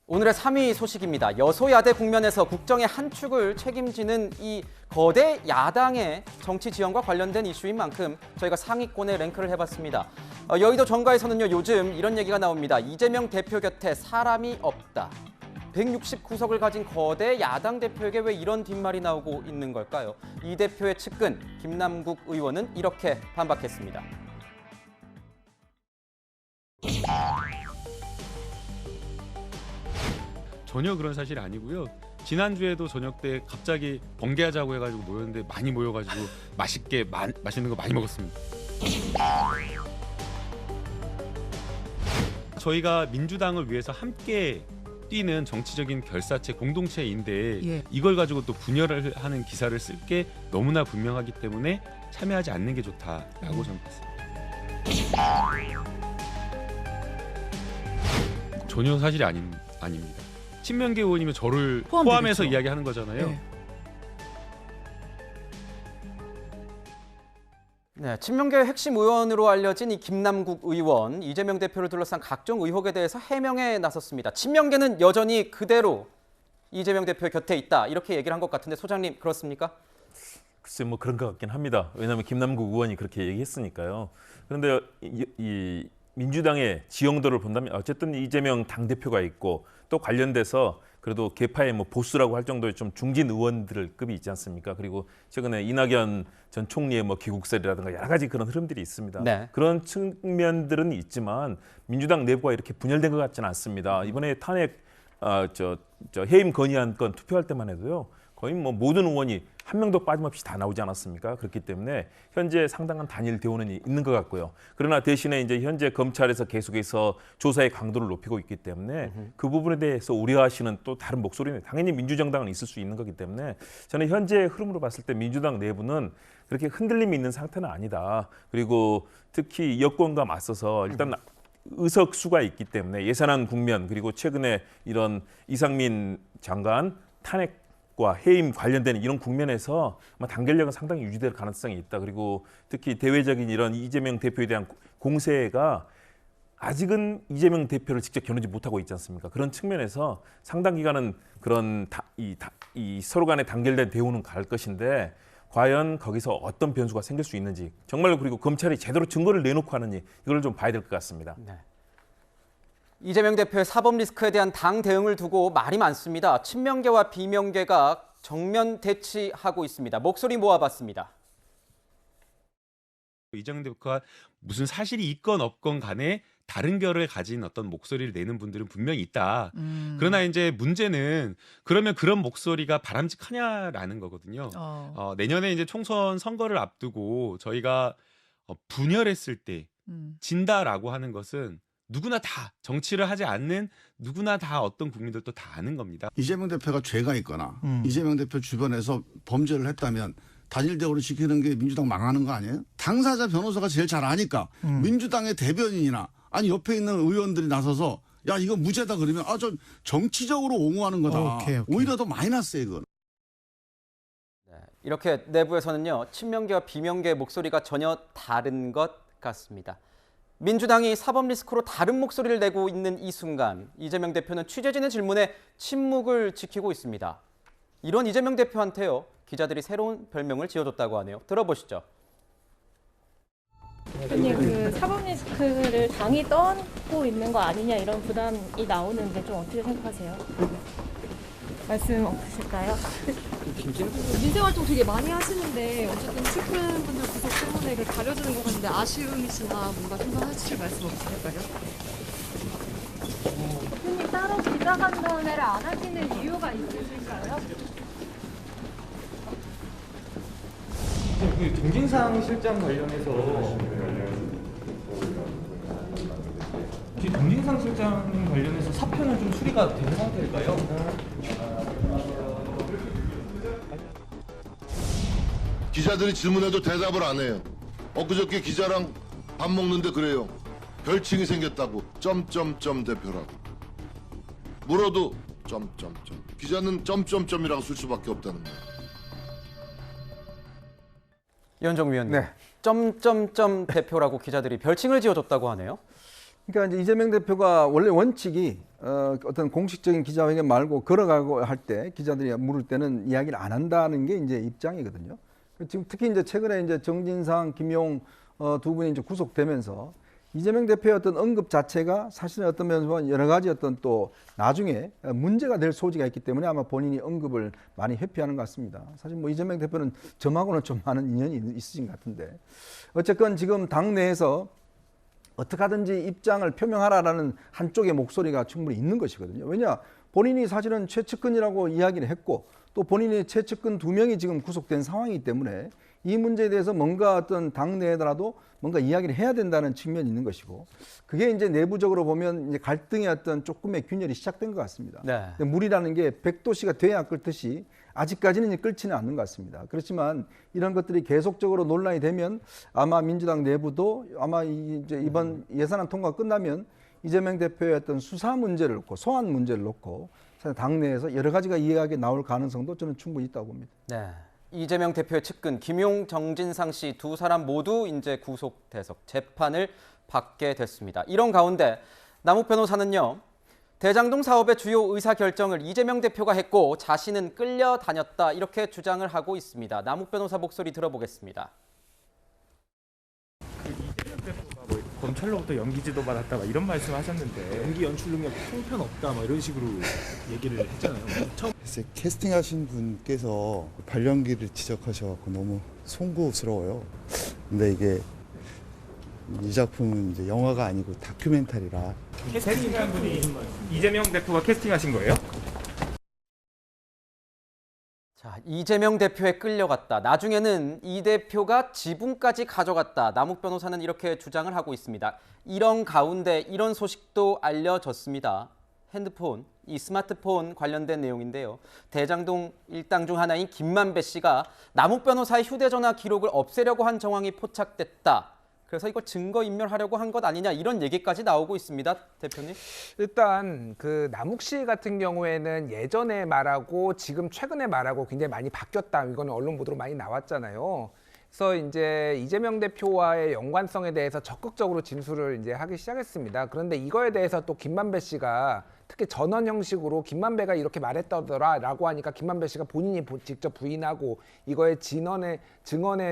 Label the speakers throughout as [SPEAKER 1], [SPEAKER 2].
[SPEAKER 1] 오늘의 3위 소식입니다. 여소야대 국면에서 국정의 한 축을 책임지는 이 거대 야당의 정치 지형과 관련된 이슈인 만큼 저희가 상위권에 랭크를 해봤습니다. 여의도 정가에서는요, 요즘 이런 얘기가 나옵니다. 이재명 대표 곁에 사람이 없다. 169석을 가진 거대 야당 대표에게 왜 이런 뒷말이 나오고 있는 걸까요? 이 대표의 측근 김남국 의원은 이렇게 반박했습니다.
[SPEAKER 2] 전혀 그런 사실이 아니고요. 지난주에도 저녁 때 갑자기 번개하자고 해가지고 모였는데 많이 모여가지고 맛있게 맛있는 거 많이 먹었습니다. 저희가 민주당을 위해서 함께 뛰는 정치적인 결사체 공동체인데 이걸 가지고 또 분열을 하는 기사를 쓸 게 너무나 분명하기 때문에 참여하지 않는 게 좋다라고 저는 봤습니다. 전혀 사실이 아닙니다. 친명계 의원이면 저를 포함해서 이야기하는 거잖아요.
[SPEAKER 1] 네, 친명계의 핵심 의원으로 알려진 이 김남국 의원, 이재명 대표를 둘러싼 각종 의혹에 대해서 해명에 나섰습니다. 친명계는 여전히 그대로 이재명 대표 곁에 있다, 이렇게 얘기를 한 것 같은데 소장님 그렇습니까?
[SPEAKER 3] 글쎄 뭐 그런 것 같긴 합니다. 왜냐하면 김남국 의원이 그렇게 얘기했으니까요. 그런데 이 민주당의 지형도를 본다면 어쨌든 이재명 당대표가 있고 또 관련돼서 그래도 계파의 뭐 보수라고 할 정도의 좀 중진 의원들 급이 있지 않습니까? 그리고 최근에 이낙연 전 총리의 뭐 귀국설이라든가 여러 가지 그런 흐름들이 있습니다.
[SPEAKER 1] 네.
[SPEAKER 3] 그런 측면들은 있지만 민주당 내부가 이렇게 분열된 것 같지는 않습니다. 이번에 탄핵 해임 건의안 건 투표할 때만 해도요. 거의 뭐 모든 의원이 한 명도 빠짐없이 다 나오지 않았습니까? 그렇기 때문에 현재 상당한 단일 대우는 있는 것 같고요. 그러나 대신에 이제 현재 검찰에서 계속해서 조사의 강도를 높이고 있기 때문에 그 부분에 대해서 우려하시는 또 다른 목소리는 당연히 민주정당은 있을 수 있는 거기 때문에 저는 현재 흐름으로 봤을 때 민주당 내부는 그렇게 흔들림이 있는 상태는 아니다. 그리고 특히 여권과 맞서서 일단 의석수가 있기 때문에 예산안 국면 그리고 최근에 이런 이상민 장관 탄핵 과 해임 관련된 이런 국면에서 아마 단결력은 상당히 유지될 가능성이 있다. 그리고 특히 대외적인 이런 이재명 대표에 대한 공세가 아직은 이재명 대표를 직접 겨누지 못하고 있지 않습니까? 그런 측면에서 상당 기간은 그런 이 서로 간에 단결된 대우는 갈 것인데 과연 거기서 어떤 변수가 생길 수 있는지 정말로 그리고 검찰이 제대로 증거를 내놓고 하는지 이걸 좀 봐야 될 것 같습니다.
[SPEAKER 1] 네. 이재명 대표의 사법 리스크에 대한 당 대응을 두고 말이 많습니다. 친명계와 비명계가 정면 대치하고 있습니다. 목소리 모아봤습니다.
[SPEAKER 2] 이재명 대표가 무슨 사실이 있건 없건 간에 다른 결을 가진 어떤 목소리를 내는 분들은 분명히 있다. 그러나 이제 문제는 그러면 그런 목소리가 바람직하냐라는 거거든요. 내년에 이제 총선 선거를 앞두고 저희가 분열했을 때 진다라고 하는 것은 누구나 다 정치를 하지 않는 누구나 다 어떤 국민들도 다 아는 겁니다.
[SPEAKER 4] 이재명 대표가 죄가 있거나 이재명 대표 주변에서 범죄를 했다면 단일 대우를 지키는 게 민주당 망하는 거 아니에요? 당사자 변호사가 제일 잘 아니까 민주당의 대변인이나 아니 옆에 있는 의원들이 나서서 야 이거 무죄다 그러면 저 정치적으로 옹호하는 거다.
[SPEAKER 5] 오케이.
[SPEAKER 4] 오히려 더 마이너스예요 그건.
[SPEAKER 1] 네, 이렇게 내부에서는요, 친명계와 비명계의 목소리가 전혀 다른 것 같습니다. 민주당이 사법 리스크로 다른 목소리를 내고 있는 이 순간 이재명 대표는 취재진의 질문에 침묵을 지키고 있습니다. 이런 이재명 대표한테요, 기자들이 새로운 별명을 지어줬다고 하네요. 들어보시죠.
[SPEAKER 6] 대표님, 그 사법 리스크를 당이 떠안고 있는 거 아니냐 이런 부담이 나오는데 좀 어떻게 생각하세요? 말씀 없으실까요?
[SPEAKER 7] 민생활동 되게 많이 하시는데 어쨌든 측근 분들 구속 때문에 가려지는 것 같은데 아쉬움이시나 뭔가 좀 더 하실 말씀 없으실까요?
[SPEAKER 6] 대표님 따로 기자간담회를 안 하시는 이유가 있으실까요?
[SPEAKER 8] 그 경진상 실장 관련해서 경진상 실장 관련해서 사표는 좀 수리가 된 상태일까요?
[SPEAKER 9] 기자들이 질문해도 대답을 안 해요. 엊그저께 기자랑 밥 먹는데 그래요. 별칭이 생겼다고. 점점점 대표라고. 물어도 점점점. 기자는 점점점이라고 쓸 수밖에 없다는 거예요.
[SPEAKER 1] 이현정 위원님, 점점점 대표라고 기자들이 별칭을 지어줬다고 하네요.
[SPEAKER 5] 그러니까 이제 이재명 대표가 원래 원칙이 어떤 공식적인 기자회견 말고 걸어가고 할 때 기자들이 물을 때는 이야기를 안 한다는 게 이제 입장이거든요. 지금 특히 이제 최근에 이제 정진상, 김용 두 분이 이제 구속되면서 이재명 대표의 어떤 언급 자체가 사실은 어떤 면에서 여러 가지 어떤 또 나중에 문제가 될 소지가 있기 때문에 아마 본인이 언급을 많이 회피하는 것 같습니다. 사실 뭐 이재명 대표는 저하고는 좀 많은 인연이 있으신 것 같은데 어쨌건 지금 당내에서 어떻게 하든지 입장을 표명하라라는 한쪽의 목소리가 충분히 있는 것이거든요. 왜냐 본인이 사실은 최측근이라고 이야기를 했고 또 본인이 최측근 2명이 지금 구속된 상황이기 때문에 이 문제에 대해서 뭔가 어떤 당내에라도 뭔가 이야기를 해야 된다는 측면이 있는 것이고 그게 이제 내부적으로 보면 이제 갈등의 어떤 조금의 균열이 시작된 것 같습니다.
[SPEAKER 1] 네.
[SPEAKER 5] 근데 물이라는 게 100도씨가 돼야 끓듯이 아직까지는 이제 끓지는 않는 것 같습니다. 그렇지만 이런 것들이 계속적으로 논란이 되면 아마 민주당 내부도 아마 이제 이번 예산안 통과가 끝나면 이재명 대표의 어떤 수사 문제를 놓고 소환 문제를 놓고 당내에서 여러 가지가 이야기 나올 가능성도 저는 충분히 있다고 봅니다.
[SPEAKER 1] 네. 이재명 대표의 측근 김용, 정진상 씨 두 사람 모두 이제 구속돼서 재판을 받게 됐습니다. 이런 가운데 남욱 변호사는요. 대장동 사업의 주요 의사결정을 이재명 대표가 했고 자신은 끌려다녔다 이렇게 주장을 하고 있습니다. 남욱 변호사 목소리 들어보겠습니다.
[SPEAKER 10] 이재명 대표가 뭐 검찰로부터 연기지도 받았다 막 이런 말씀하셨는데
[SPEAKER 8] 연기 연출 능력 형편없다 막 이런 식으로 얘기를 했잖아요. 처음
[SPEAKER 11] 글쎄 캐스팅하신 분께서 발연기를 지적하셔서 너무 송구스러워요. 근데 이게 이 작품은 이제 영화가 아니고 다큐멘터리라.
[SPEAKER 10] 캐스팅한 분이 이재명 대표가 캐스팅하신 거예요?
[SPEAKER 1] 자, 이재명 대표에 끌려갔다. 나중에는 이 대표가 지분까지 가져갔다. 남욱 변호사는 이렇게 주장을 하고 있습니다. 이런 가운데 이런 소식도 알려졌습니다. 핸드폰, 이 스마트폰 관련된 내용인데요. 대장동 일당 중 하나인 김만배 씨가 남욱 변호사의 휴대전화 기록을 없애려고 한 정황이 포착됐다. 그래서 이걸 증거인멸하려고 한 것 아니냐 이런 얘기까지 나오고 있습니다. 대표님.
[SPEAKER 12] 일단 그 남욱 씨 같은 경우에는 예전에 말하고 지금 최근에 말하고 굉장히 많이 바뀌었다. 이거는 언론 보도로 많이 나왔잖아요. 그래서 이제 이재명 대표와의 연관성에 대해서 적극적으로 진술을 이제 하기 시작했습니다. 그런데 이거에 대해서 또 김만배 씨가 특히 전원 형식으로 김만배가 이렇게 말했더라라고 하니까 김만배 씨가 본인이 직접 부인하고 이거의 증언의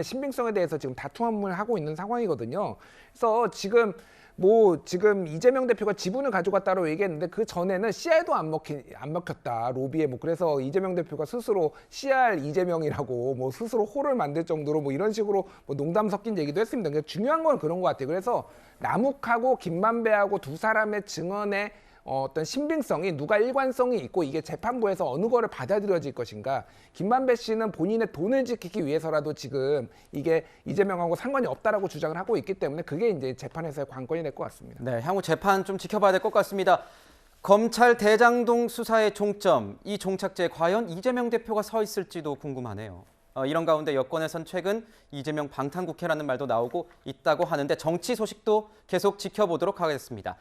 [SPEAKER 12] 신빙성에 대해서 지금 다툼을 하고 있는 상황이거든요. 그래서 지금 이재명 대표가 지분을 가져갔다고 얘기했는데 그 전에는 CR도 안 먹혔다 로비에 그래서 이재명 대표가 스스로 CR 이재명이라고 스스로 호를 만들 정도로 이런 식으로 농담 섞인 얘기도 했습니다. 그러니까 중요한 건 그런 것 같아요. 그래서 남욱하고 김만배하고 두 사람의 증언의 어떤 신빙성이 누가 일관성이 있고 이게 재판부에서 어느 거를 받아들여질 것인가. 김만배 씨는 본인의 돈을 지키기 위해서라도 지금 이게 이재명하고 상관이 없다라고 주장을 하고 있기 때문에 그게 이제 재판에서의 관건이 될 것 같습니다.
[SPEAKER 1] 네, 향후 재판 좀 지켜봐야 될 것 같습니다. 검찰 대장동 수사의 종점, 이 종착지에 과연 이재명 대표가 서 있을지도 궁금하네요. 이런 가운데 여권에선 최근 이재명 방탄국회라는 말도 나오고 있다고 하는데 정치 소식도 계속 지켜보도록 하겠습니다.